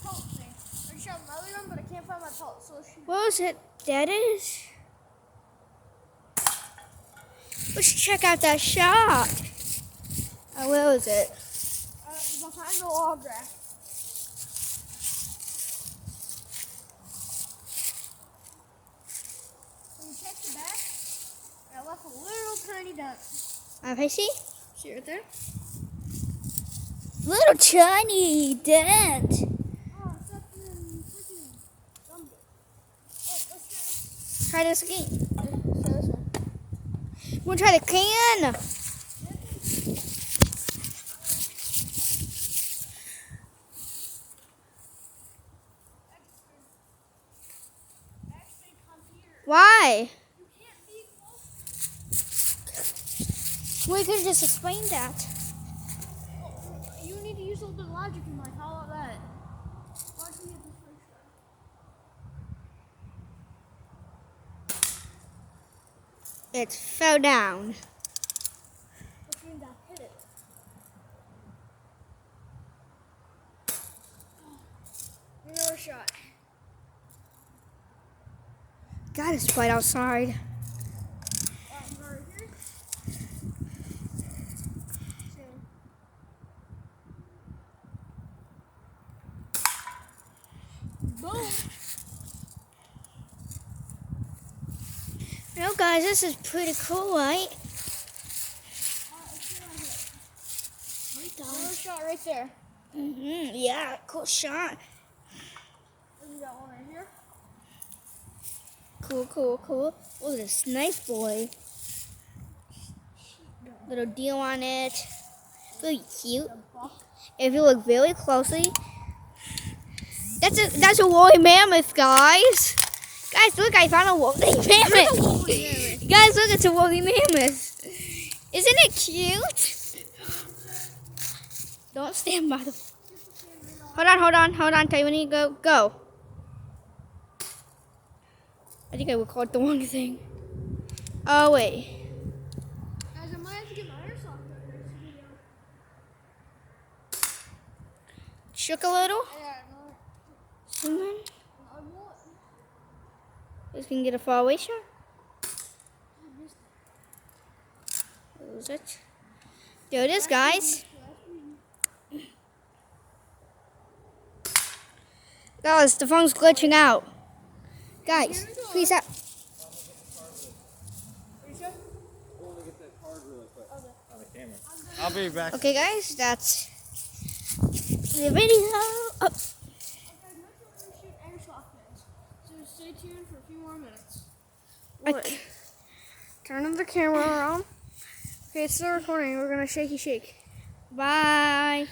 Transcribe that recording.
pulse thing. I shot another one, but I can't find my pulse. So What was it? That is. Let's check out that shot. Oh, where was it? behind the log rack. When you check the back, I left a little tiny dent. Okay, see? See right there? Little tiny dent. Oh, it's up in freaking Dumbo. Oh, let's Try this again. try this one. We'll try the can. Why? You can't be close. We could have just explained that. You need to use a little bit of logic in life. How about that? Why don't you get this first try? It fell down. Which means I hit it. Another shot. God, it's quite outside. Right here. Boom. You know, guys, this is pretty cool, right? Another shot right there. Yeah, cool shot. We got one right here. Cool. Oh, this nice boy. Little deal on it. Really cute. If you look really closely, that's a woolly mammoth, guys. Guys, look, I found a woolly mammoth. Guys, look, it's a woolly mammoth. Isn't it cute? Don't stand by the. Hold on. Tell you when you go. I think I recorded the wrong thing. Oh, wait. Guys, I might have to get my airsoft out here this video. Shook a little. Yeah, Zoom in. I won't. Just can get a far away shot. Lose it. There it is, guys. Guys, the phone's glitching out. Guys, please out. I'll be back. Okay, guys, that's the video. Oh. Okay, next we're going to shoot airsoft guns. So stay tuned for a few more minutes. Okay. Turn the camera around. Okay, it's still recording. We're gonna shake. Bye.